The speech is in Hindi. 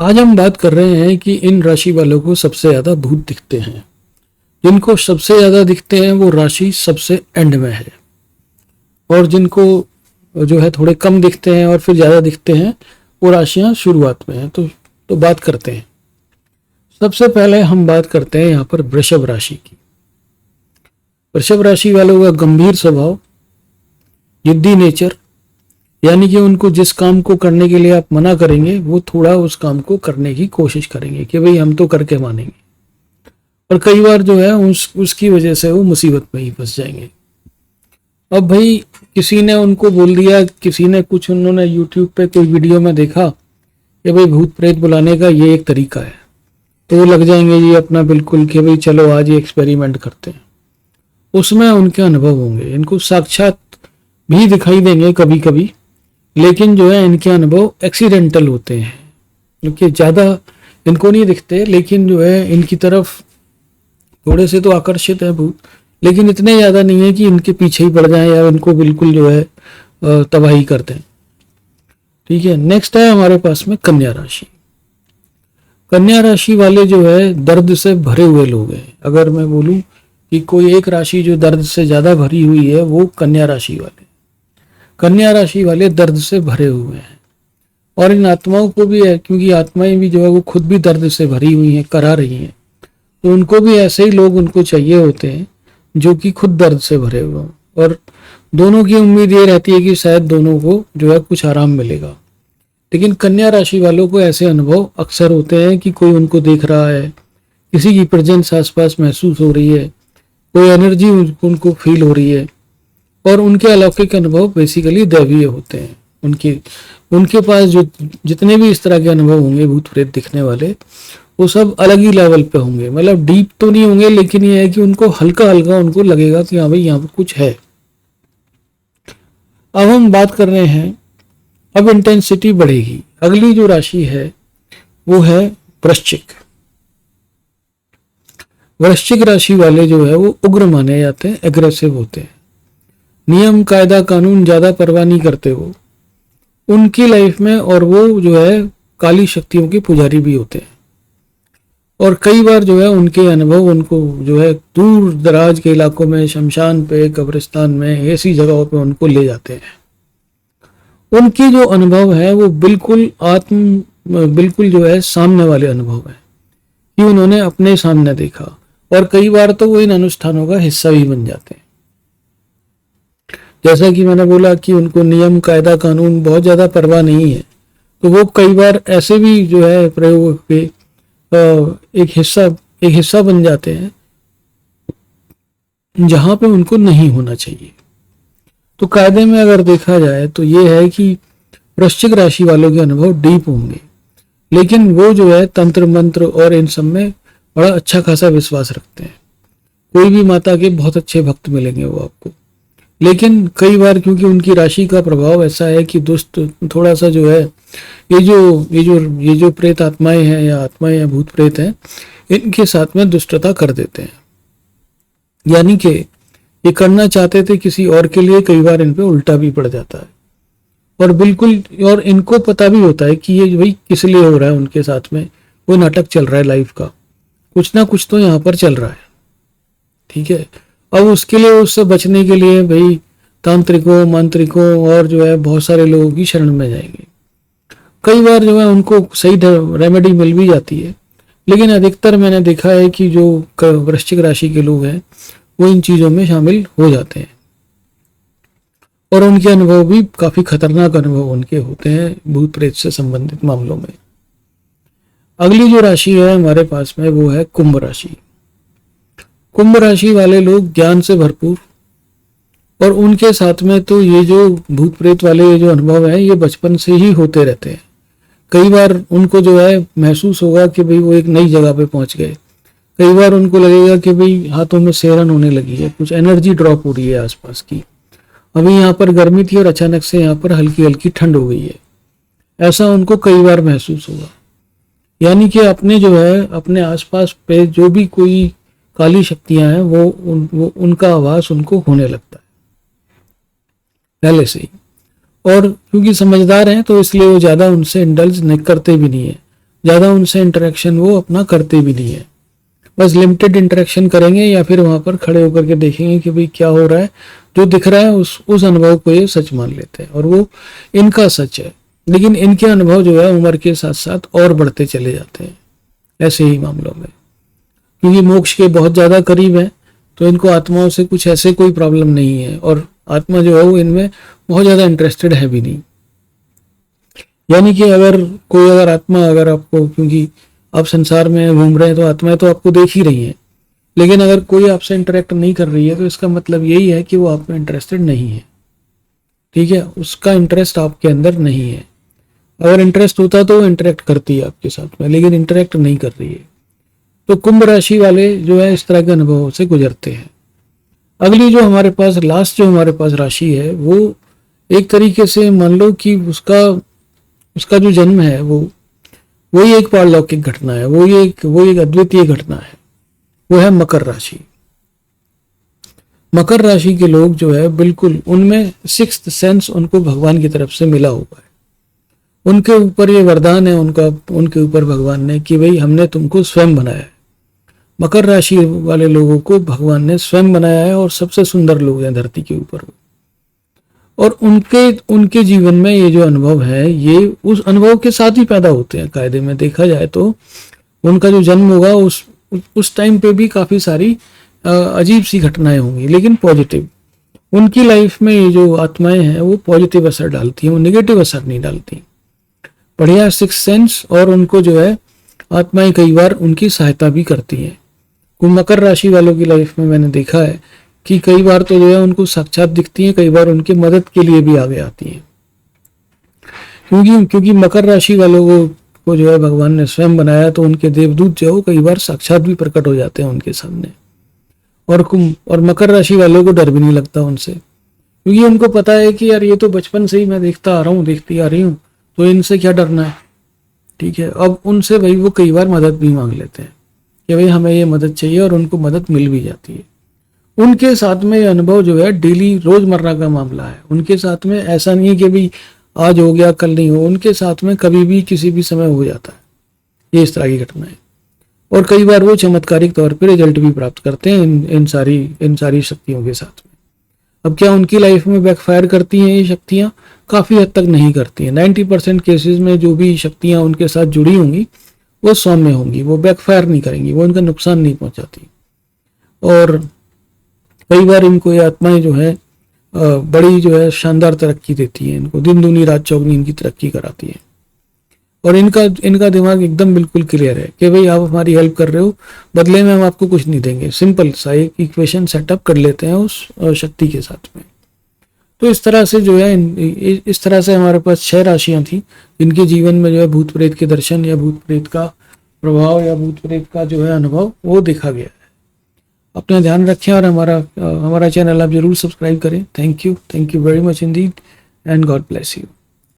आज हम बात कर रहे हैं कि इन राशि वालों को सबसे ज़्यादा भूत दिखते हैं। जिनको सबसे ज़्यादा दिखते हैं वो राशि सबसे एंड में है, और जिनको जो है थोड़े कम दिखते हैं और फिर ज़्यादा दिखते हैं वो राशियां शुरुआत में हैं। तो बात करते हैं। सबसे पहले हम बात करते हैं यहाँ पर वृषभ राशि की। वृषभ राशि वालों का गंभीर स्वभाव, जिद्दी नेचर, यानी कि उनको जिस काम को करने के लिए आप मना करेंगे वो थोड़ा उस काम को करने की कोशिश करेंगे कि भाई हम तो करके मानेंगे, और कई बार जो है उसकी वजह से वो मुसीबत में ही फंस जाएंगे। अब भाई किसी ने उनको बोल दिया, किसी ने कुछ उन्होंने यूट्यूब पे कोई वीडियो में देखा कि भाई भूत प्रेत बुलाने का ये एक तरीका है, तो वो लग जाएंगे जी अपना बिल्कुल कि भाई चलो आज ये एक्सपेरिमेंट करते हैं। उसमें उनके अनुभव होंगे, इनको साक्षात भी दिखाई देंगे कभी कभी, लेकिन जो है इनके अनुभव एक्सीडेंटल होते हैं, क्योंकि ज़्यादा इनको नहीं दिखते, लेकिन जो है इनकी तरफ थोड़े से तो आकर्षित है भूत, लेकिन इतने ज़्यादा नहीं है कि इनके पीछे ही पड़ जाएं या इनको बिल्कुल जो है तबाही कर दें। ठीक है, नेक्स्ट है हमारे पास में कन्या राशि। कन्या राशि वाले जो है दर्द से भरे हुए लोग हैं। अगर मैं बोलूं कि कोई एक राशि जो दर्द से ज़्यादा भरी हुई है वो कन्या राशि वाले। कन्या राशि वाले दर्द से भरे हुए हैं, और इन आत्माओं को भी है, क्योंकि आत्माएं भी जो है वो खुद भी दर्द से भरी हुई हैं, करा रही हैं, तो उनको भी ऐसे ही लोग उनको चाहिए होते हैं जो कि खुद दर्द से भरे हुए हों, और दोनों की उम्मीद ये रहती है कि शायद दोनों को जो है कुछ आराम मिलेगा। लेकिन कन्या राशि वालों को ऐसे अनुभव अक्सर होते हैं कि कोई उनको देख रहा है, किसी की प्रेजेंस आसपास महसूस हो रही है, कोई एनर्जी उनको फील हो रही है, और उनके अलौकिक अनुभव बेसिकली दैवीय होते हैं। उनके पास जो जितने भी इस तरह के अनुभव होंगे भूत प्रेत दिखने वाले, वो सब अलग ही लेवल पे होंगे। मतलब डीप तो नहीं होंगे, लेकिन ये है कि उनको हल्का हल्का उनको लगेगा कि हाँ भाई यहाँ पर कुछ है। अब हम बात कर रहे हैं, अब इंटेंसिटी बढ़ेगी। अगली जो राशि है वो है वृश्चिक। वृश्चिक राशि वाले जो है वो उग्र माने जाते हैं, एग्रेसिव होते हैं, नियम कायदा कानून ज्यादा परवाह नहीं करते वो उनकी लाइफ में, और वो जो है काली शक्तियों के पुजारी भी होते हैं। और कई बार जो है उनके अनुभव उनको जो है दूर दराज के इलाकों में, शमशान पे, कब्रिस्तान में, ऐसी जगहों पे उनको ले जाते हैं। उनकी जो अनुभव है वो बिल्कुल जो है सामने वाले अनुभव है कि उन्होंने अपने सामने देखा, और कई बार तो वो इन अनुष्ठानों का हिस्सा भी बन जाते हैं। जैसा कि मैंने बोला कि उनको नियम कायदा कानून बहुत ज़्यादा परवाह नहीं है, तो वो कई बार ऐसे भी जो है प्रयोग के एक हिस्सा बन जाते हैं जहां पे उनको नहीं होना चाहिए। तो कायदे में अगर देखा जाए तो ये है कि वृश्चिक राशि वालों के अनुभव डीप होंगे, लेकिन वो जो है तंत्र मंत्र और इन सब में बड़ा अच्छा खासा विश्वास रखते हैं। कोई भी माता के बहुत अच्छे भक्त मिलेंगे वो आपको, लेकिन कई बार क्योंकि उनकी राशि का प्रभाव ऐसा है कि दुष्ट थोड़ा सा जो है ये जो प्रेत आत्माएं हैं या आत्माएं या भूत प्रेत हैं, इनके साथ में दुष्टता कर देते हैं। यानी कि ये करना चाहते थे किसी और के लिए, कई बार इन पे उल्टा भी पड़ जाता है, और इनको पता भी होता है कि ये भाई किस लिए हो रहा है। उनके साथ में कोई नाटक चल रहा है लाइफ का, कुछ ना कुछ तो यहाँ पर चल रहा है। ठीक है, अब उसके लिए, उससे बचने के लिए भाई तांत्रिकों, मांत्रिकों और जो है बहुत सारे लोगों की शरण में जाएंगे। कई बार जो है उनको सही रेमेडी मिल भी जाती है, लेकिन अधिकतर मैंने देखा है कि जो वृश्चिक राशि के लोग हैं वो इन चीजों में शामिल हो जाते हैं, और उनके अनुभव भी काफी खतरनाक अनुभव उनके होते हैं भूत प्रेत से संबंधित मामलों में। अगली जो राशि है हमारे पास में वो है कुंभ राशि। कुंभ राशि वाले लोग ज्ञान से भरपूर, और उनके साथ में तो ये जो भूत प्रेत वाले ये जो अनुभव है ये बचपन से ही होते रहते हैं। कई बार उनको जो है महसूस होगा कि भाई वो एक नई जगह पे पहुंच गए। कई बार उनको लगेगा कि भाई हाथों में सेहरन होने लगी है, कुछ एनर्जी ड्रॉप हो रही है आसपास की। अभी यहाँ पर गर्मी थी और अचानक से यहाँ पर हल्की हल्की ठंड हो गई है, ऐसा उनको कई बार महसूस होगा। यानी कि अपने जो है अपने आसपास पे जो भी कोई काली शक्तियां हैं वो उनका आवाज उनको होने लगता है पहले से ही, और क्योंकि समझदार हैं तो इसलिए वो ज्यादा उनसे इंडल्ज नहीं करते भी नहीं है। ज़्यादा उनसे इंटरेक्शन वो अपना करते भी नहीं है। बस लिमिटेड इंटरेक्शन करेंगे या फिर वहाँ पर खड़े होकर के देखेंगे कि भाई क्या हो रहा है, जो दिख रहा है उस अनुभव को ये सच मान लेते हैं और वो इनका सच है। लेकिन इनके अनुभव जो है उम्र के साथ साथ और बढ़ते चले जाते हैं ऐसे ही मामलों में, क्योंकि मोक्ष के बहुत ज़्यादा करीब है, तो इनको आत्माओं से कुछ ऐसे कोई प्रॉब्लम नहीं है और आत्मा जो है वो इनमें बहुत ज़्यादा इंटरेस्टेड है भी नहीं। यानी कि अगर आत्मा अगर आपको, क्योंकि आप संसार में घूम रहे हैं तो आत्माएं तो आपको देख ही रही हैं, लेकिन अगर कोई आपसे इंटरेक्ट नहीं कर रही है तो इसका मतलब यही है कि वो आप में इंटरेस्टेड नहीं है। ठीक है, उसका इंटरेस्ट आपके अंदर नहीं है। अगर इंटरेस्ट होता तो वो इंटरेक्ट करती है आपके साथ में, लेकिन इंटरेक्ट नहीं कर रही है। तो कुंभ राशि वाले जो है इस तरह के अनुभवों से गुजरते हैं। अगली जो हमारे पास लास्ट जो हमारे पास राशि है वो एक तरीके से मान लो कि उसका उसका जो जन्म है वो ही एक पारलौकिक घटना है, वो एक अद्वितीय घटना है। वो है मकर राशि। मकर राशि के लोग जो है बिल्कुल उनमें सिक्स्थ सेंस उनको भगवान की तरफ से मिला हुआ है। उनके ऊपर ये वरदान है उनके ऊपर भगवान ने कि भाई हमने तुमको स्वयं बनाया है। मकर राशि वाले लोगों को भगवान ने स्वयं बनाया है और सबसे सुंदर लोग हैं धरती के ऊपर। और उनके जीवन में ये जो अनुभव है ये उस अनुभव के साथ ही पैदा होते हैं। कायदे में देखा जाए तो उनका जो जन्म होगा उस टाइम पे भी काफी सारी अजीब सी घटनाएं होंगी, लेकिन पॉजिटिव। उनकी लाइफ में ये जो आत्माएं हैं वो पॉजिटिव असर डालती हैं, वो नेगेटिव असर नहीं डालती। बढ़िया सिक्स सेंस, और उनको जो है आत्माएं कई बार उनकी सहायता भी करती हैं। मकर राशि वालों की लाइफ में मैंने देखा है कि कई बार तो जो है उनको साक्षात दिखती हैं, कई बार उनकी मदद के लिए भी आगे आती हैं। क्योंकि मकर राशि वालों को जो है भगवान ने स्वयं बनाया, तो उनके देवदूत जो है कई बार साक्षात भी प्रकट हो जाते हैं उनके सामने। और मकर राशि वालों को डर भी नहीं लगता उनसे, क्योंकि उनको पता है कि यार ये तो बचपन से ही मैं देखता आ रहा हूँ, देखती आ रही हूँ, तो इनसे क्या डरना है। ठीक है, अब उनसे भाई वो कई बार मदद भी मांग लेते हैं कि भाई हमें ये मदद चाहिए, और उनको मदद मिल भी जाती है। उनके साथ में ये अनुभव जो है डेली रोजमर्रा का मामला है। उनके साथ में ऐसा नहीं है कि भाई आज हो गया कल नहीं हो, उनके साथ में कभी भी किसी भी समय हो जाता है ये इस तरह की घटनाएं। और कई बार वो चमत्कारिक तौर पर रिजल्ट भी प्राप्त करते हैं इन सारी शक्तियों के साथ में। अब क्या उनकी लाइफ में बैकफायर करती हैं ये शक्तियां? काफी हद तक नहीं करती हैं। 90% केसेस में जो भी शक्तियां उनके साथ जुड़ी होंगी वो सौम्य होंगी, वो बैकफायर नहीं करेंगी, वो उनका नुकसान नहीं पहुंचाती। और कई बार इनको ये आत्माएं जो है बड़ी जो है शानदार तरक्की देती है, इनको दिन दूनी रात चौगनी इनकी तरक्की कराती है। और इनका दिमाग एकदम बिल्कुल क्लियर है कि भाई आप हमारी हेल्प कर रहे हो, बदले में हम आपको कुछ नहीं देंगे। सिंपल सा एक इक्वेशन सेटअप कर लेते हैं उस शक्ति के साथ में। तो इस तरह से जो है इस तरह से हमारे पास 6 राशियां थी जिनके जीवन में जो है भूत प्रेत के दर्शन या भूत प्रेत का प्रभाव या भूत प्रेत का जो है अनुभव वो देखा गया है। अपना ध्यान रखें और हमारा चैनल आप जरूर सब्सक्राइब करें। Thank you very much Indeed and God bless you.